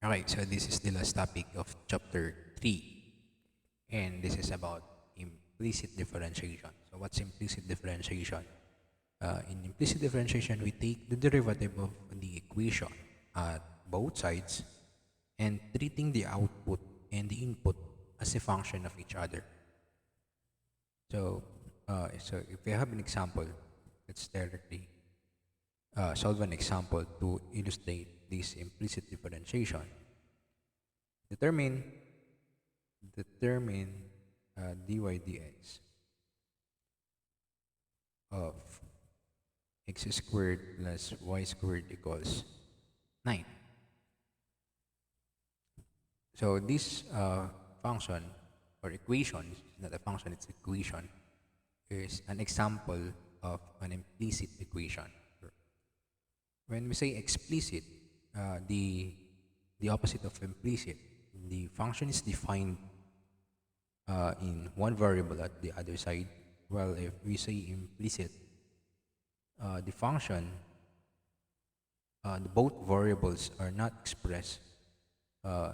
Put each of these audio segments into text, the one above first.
Okay, so this is the last topic of chapter 3, and this is about implicit differentiation. So, what's implicit differentiation? In implicit differentiation, we take the derivative of the equation at both sides and treating the output and the input as a function of each other. So if we have an example, let's directly solve an example to illustrate this implicit differentiation. Determine determine dy dx of x squared plus y squared equals 9. So this function or equation, not a function, it's equation, is an example of an implicit equation. When we say explicit, the opposite of implicit, the function is defined in one variable at the other side. While if we say implicit, the function, both variables are not expressed uh,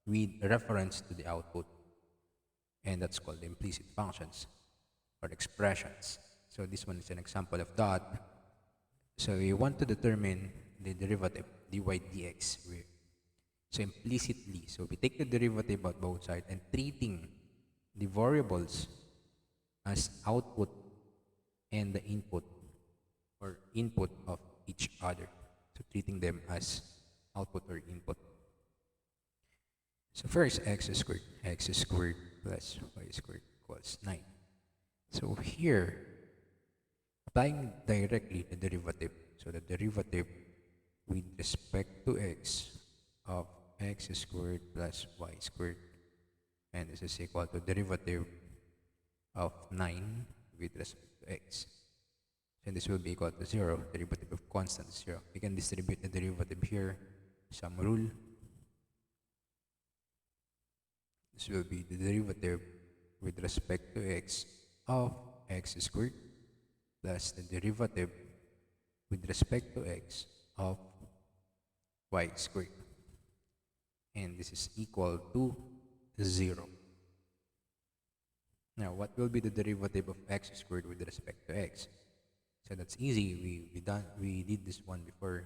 with reference to the output, and that's called implicit functions or expressions. So this one is an example of that. So we want to determine the derivative dy dx. So implicitly, so we take the derivative at both sides and treating the variables as output and the input or input of each other. So treating them as output or input. So first x squared plus y squared equals 9. So here, applying directly the derivative. So the derivative with respect to x of x squared plus y squared, and this is equal to derivative of 9 with respect to x. And this will be equal to 0, derivative of constant is 0. We can distribute the derivative here, some rule. This will be the derivative with respect to x of x squared plus the derivative with respect to x of y squared. And this is equal to 0. Now, what will be the derivative of x squared with respect to x? So that's easy. We did this one before.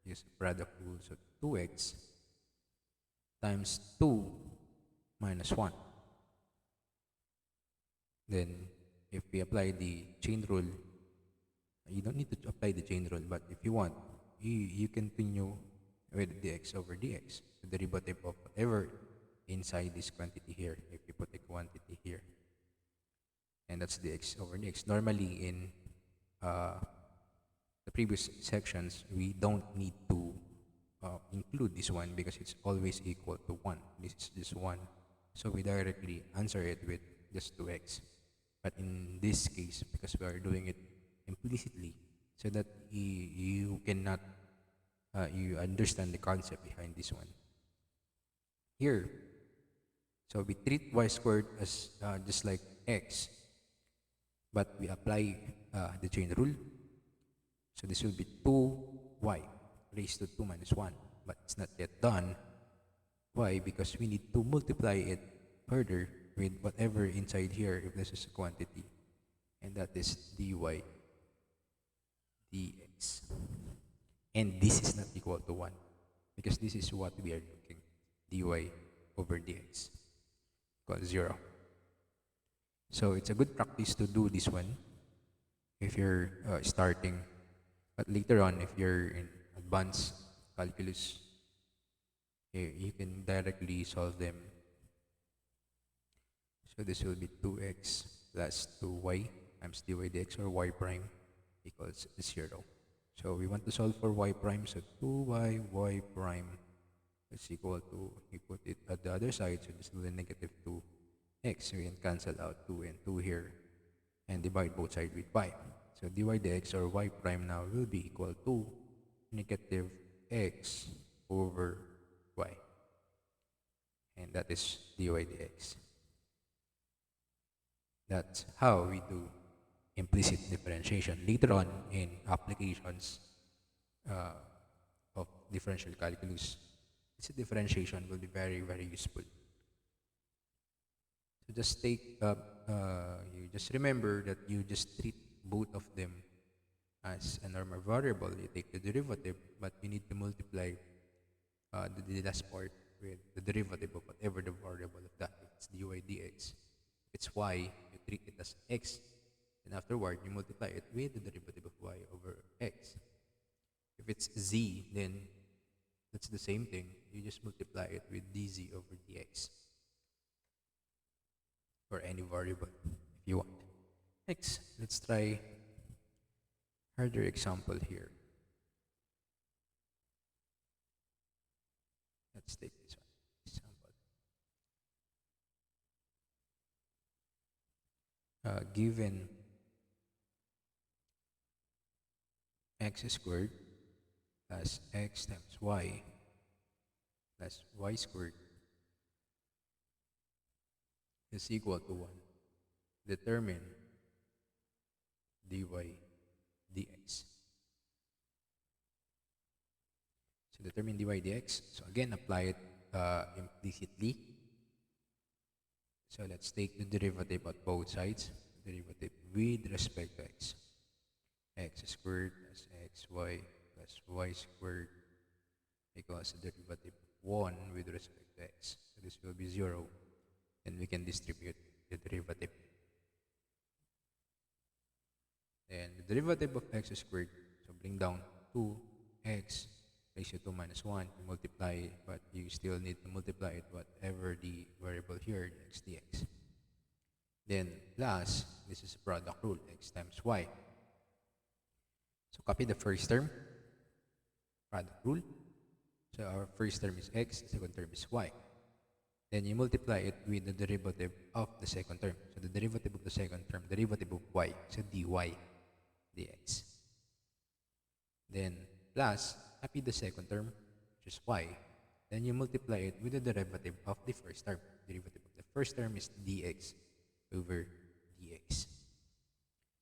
Use product rule. So 2x times 2 minus 1. Then, if we apply the chain rule, you don't need to apply the chain rule, but if you want, you continue with dx over dx, the derivative of whatever inside this quantity here, if you put a quantity here. And that's dx over dx. Normally, in the previous sections, we don't need to include this one because it's always equal to 1. This is just 1. So we directly answer it with just 2x. But in this case, because we are doing it implicitly, so that you cannot, you understand the concept behind this one. Here, so we treat y squared as just like x, but we apply the chain rule. So this will be 2y raised to 2 minus 1, but it's not yet done. Why? Because we need to multiply it further with whatever inside here if this is a quantity, and that is dy dx. And this is not equal to 1 because this is what we are looking, dy over dx equals 0. So it's a good practice to do this one if you're starting, but later on if you're in advanced calculus, you can directly solve them. So this will be 2x plus 2y times dy dx or y prime equals 0. So we want to solve for y prime, so 2y y prime is equal to, we put it at the other side, so this will be negative 2x. So we can cancel out 2 and 2 here and divide both sides with y. So dy dx or y prime now will be equal to negative x over y. And that is dy dx. That's how we do implicit differentiation. Later on in applications of differential calculus, Implicit differentiation will be very, very useful. So just you just remember that you just treat both of them as a normal variable. You take the derivative, but you need to multiply the last part with the derivative of whatever the variable of that is, dy dx. If it's y, you treat it as x, and afterward you multiply it with the derivative of y over x. If it's z, then that's the same thing. You just multiply it with dz over dx, or any variable if you want. Next, let's try harder example here. Let's take this one. Example. Given x squared plus x times y plus y squared is equal to 1. Determine dy dx. So determine dy dx. So again, apply it implicitly. So let's take the derivative at both sides. Derivative with respect to x. X squared plus xy plus y squared equals the derivative of 1 with respect to x. So this will be 0. And we can distribute the derivative. Then the derivative of x squared, so bring down 2x raised to 2 minus 1, you multiply it, but you still need to multiply it whatever the variable here, x dx. Then plus, this is product rule, x times y. So copy the first term, product rule. So our first term is x, second term is y. Then you multiply it with the derivative of the second term. So the derivative of the second term, derivative of y, so dy dx. Then plus, copy the second term, which is y. Then you multiply it with the derivative of the first term. Derivative of the first term is dx over dx.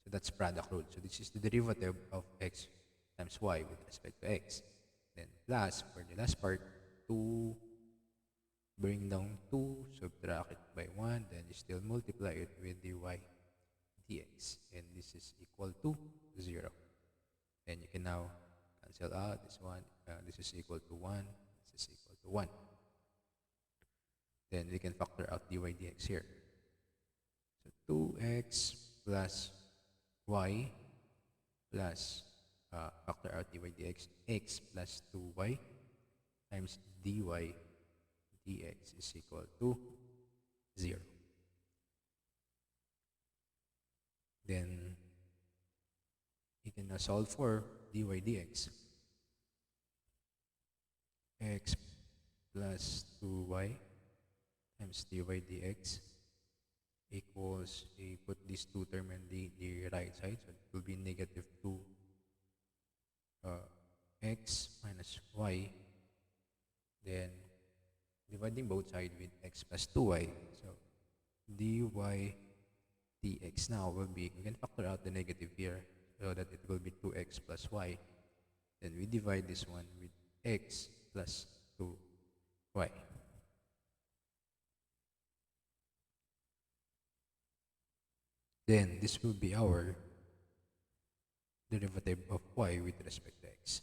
So that's product rule. So this is the derivative of x times y with respect to x. Then plus, for the last part, 2, bring down 2, subtract it by 1, then you still multiply it with dy dx. And this is equal to 0. And you can now cancel out this one. This is equal to 1. This is equal to 1. Then we can factor out dy dx here. So 2x plus y plus factor out dy dx, x plus 2y times dy dx is equal to 0. Then you can now solve for dy dx. X plus 2y times dy dx equals, put these two terms on the right side, so it will be negative 2 x minus y. Then dividing both sides with x plus 2y. So dy dx now will be, we can factor out the negative here so that it will be 2x plus y. Then we divide this one with x plus 2y. Then this will be our derivative of y with respect to x.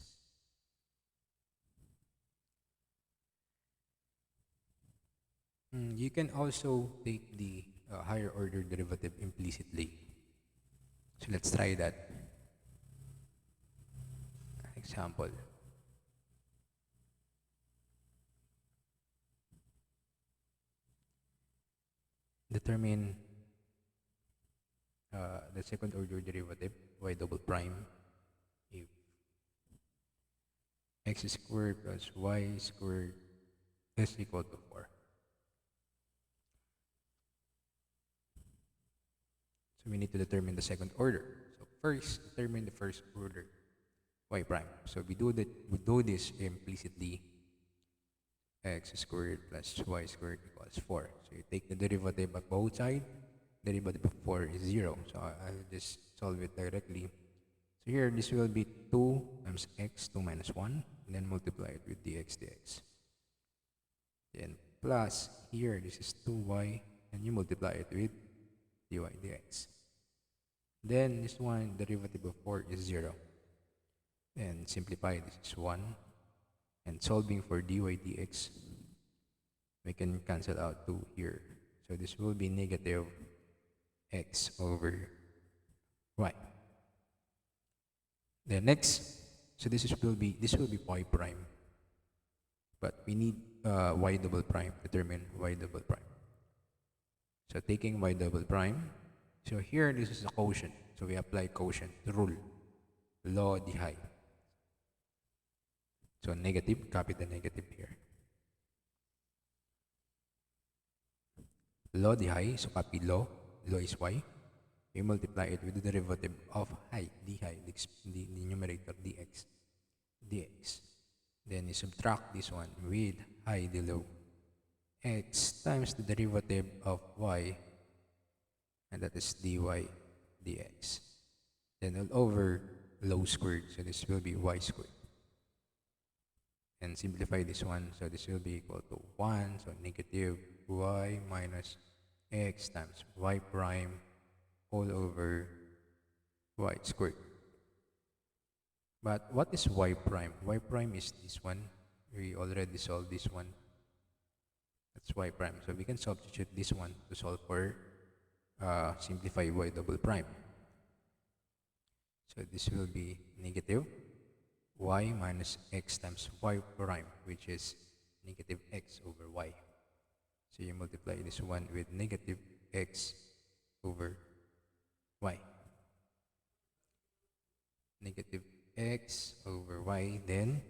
You can also take the higher order derivative implicitly. So let's try that. Example. Determine the second order derivative, y double prime, if x squared plus y squared is equal to 4. So we need to determine the second order. So first, determine the first order, y prime. So we do this implicitly. X squared plus y squared equals 4. So you take the derivative of both sides. Derivative of 4 is 0. So I'll just solve it directly. So here, this will be 2 times x, 2 minus 1. And then multiply it with dx dx. Then plus here, this is 2y, and you multiply it with dy dx. Then this one, derivative of 4 is 0. And simplify, this is 1. And solving for dy dx, we can cancel out 2 here. So this will be negative x over y. Then next, so this will be y prime. But we need y double prime, determine y double prime. So taking y double prime, so here this is a quotient. So we apply quotient rule, law di high. So negative, copy the negative here. Law di high, so copy law is y. We multiply it with the derivative of high, d high, the numerator dx. Then you subtract this one with high, the low. X times the derivative of y, and that is dy dx. Then all over low squared, so this will be y squared. And simplify this one, so this will be equal to 1, so negative y minus x times y prime all over y squared. But what is y prime? Y prime is this one. We already solved this one. That's y prime. So we can substitute this one to solve for simplify y double prime. So this will be negative y minus x times y prime, which is negative x over y. So you multiply this one with negative x over y. Negative x over y, then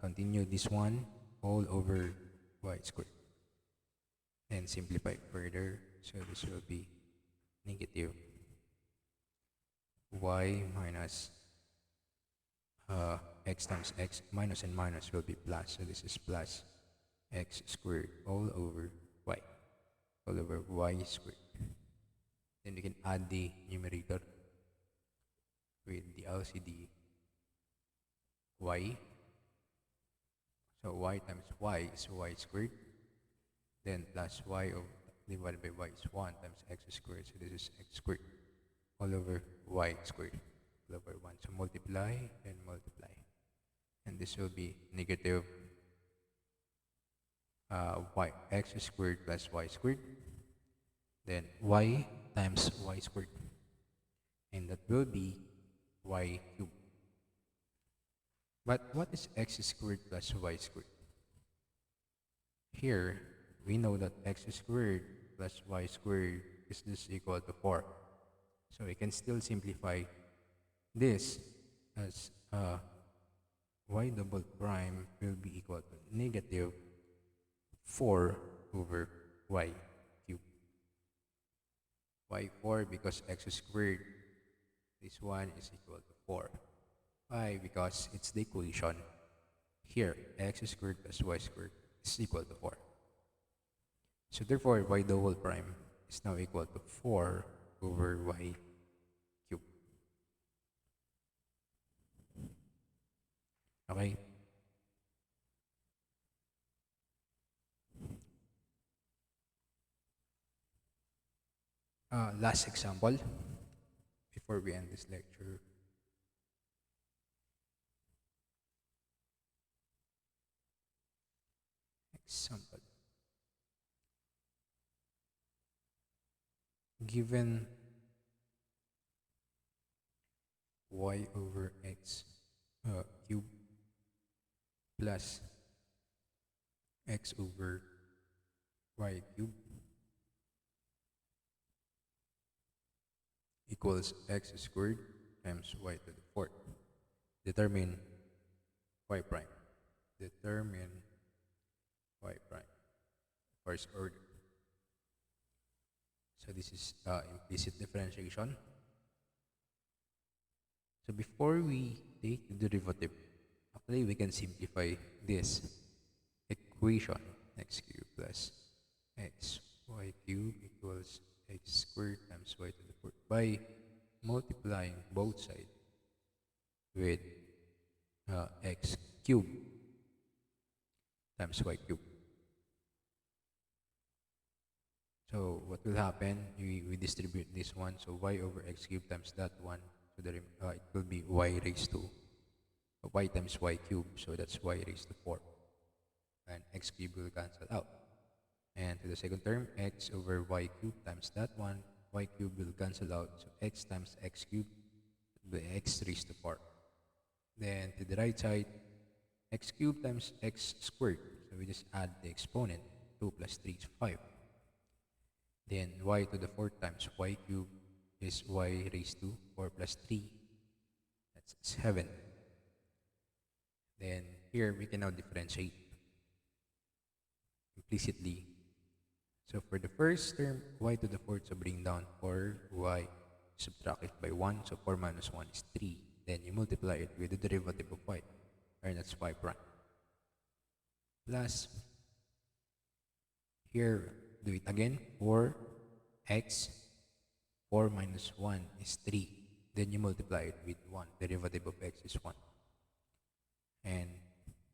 continue this one all over y squared. And simplify further, so this will be negative y minus x times x, minus and minus will be plus, so this is plus x squared all over y squared. Then we can add the numerator with the LCD y. So y times y is y squared. Then plus y divided by y is 1 times x squared. So this is x squared all over y squared all over 1. So multiply and multiply. And this will be negative x squared plus y squared. Then y times y squared. And that will be y cubed. But what is x squared plus y squared? Here, we know that x squared plus y squared is this equal to 4. So we can still simplify this as y double prime will be equal to negative 4 over y cubed. Why 4? Because x squared, this one is equal to 4. Why? Because it's the equation. Here, x squared plus y squared is equal to 4. So therefore, y double prime is now equal to 4 over y cubed. Okay? Last example before we end this lecture. Example. Given y over x cube plus x over y cube equals x squared times y to the 4th. Determine y prime. Determine y prime. First order. So this is implicit differentiation. So before we take the derivative, actually we can simplify this equation, x cubed plus x y cubed equals x squared times y to the 4th by multiplying both sides with x cubed times y cubed. So what will happen? We distribute this one, so y over x cubed times that one. So it will be y raised to y times y cubed, so that's y raised to 4. And x cubed will cancel out. And to the second term, x over y cubed times that one, y cubed will cancel out. So x times x cubed will be x raised to 4. Then to the right side, x cubed times x squared. So we just add the exponent. 2 plus 3 is 5. Then y to the 4th times y cubed is y raised to 4 plus 3. That's 7. Then here we can now differentiate implicitly. So for the first term, y to the 4th, so bring down 4y, subtract it by 1, so 4 minus 1 is 3. Then you multiply it with the derivative of y, and that's y prime. Plus, here, do it again, 4x, 4 minus 1 is 3. Then you multiply it with 1, derivative of x is 1. And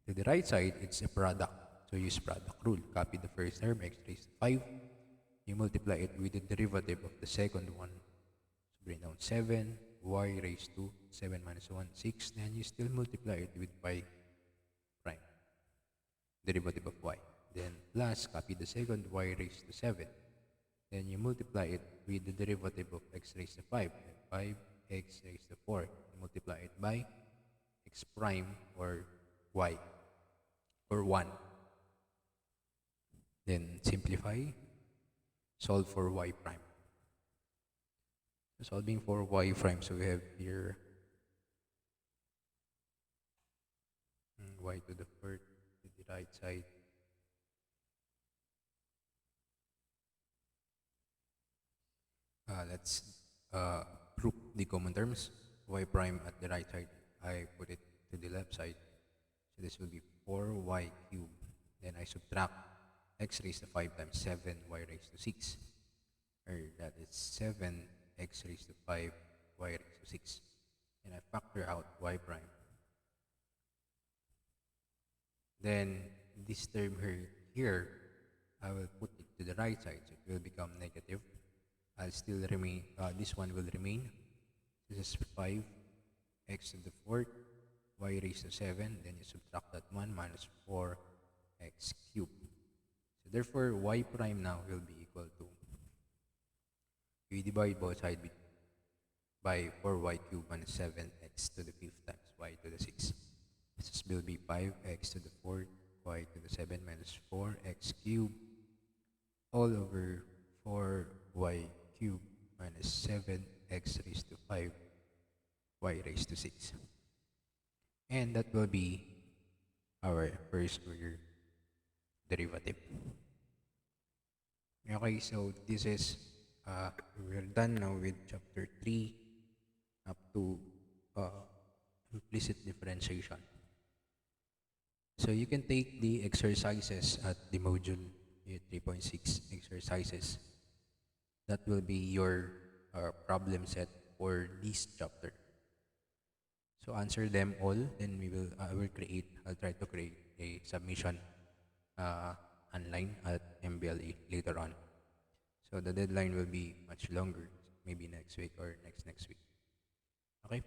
to the right side, it's a product. So use product rule. Copy the first term, x raised to 5. You multiply it with the derivative of the second one. So bring down 7, y raised to 7 minus 1, 6. Then you still multiply it with y prime, derivative of y. Then plus, copy the second, y raised to 7. Then you multiply it with the derivative of x raised to 5. 5x raised to 4. You multiply it by x prime or y or 1. Then simplify, solve for y prime. So solving for y prime, so we have here y to the 4th to the right side. Let's group the common terms. Y prime at the right side, I put it to the left side. So this will be 4y cubed. Then I subtract x raised to 5 times 7, y raised to 6. Or that is 7x raised to 5, y raised to 6. And I factor out y prime. Then this term here, I will put it to the right side, so it will become negative. I'll still remain, this one will remain. This is 5x to the 4th, y raised to 7, then you subtract that 1 minus 4x cubed. So therefore, y prime now will be equal to, we divide both sides by 4y cubed minus 7x to the 5th times y to the 6. This will be 5x to the 4th, y to the 7 minus 4x cubed all over 4y cubed minus 7x raised to 5 y raised to 6. And that will be our first order derivative. Okay, so this is, we're done now with chapter 3 up to implicit differentiation. So you can take the exercises at the module 3.6 exercises. That will be your problem set for this chapter. So answer them all, then I'll try to create a submission online at MBLE later on. So the deadline will be much longer, maybe next week or next week. Okay?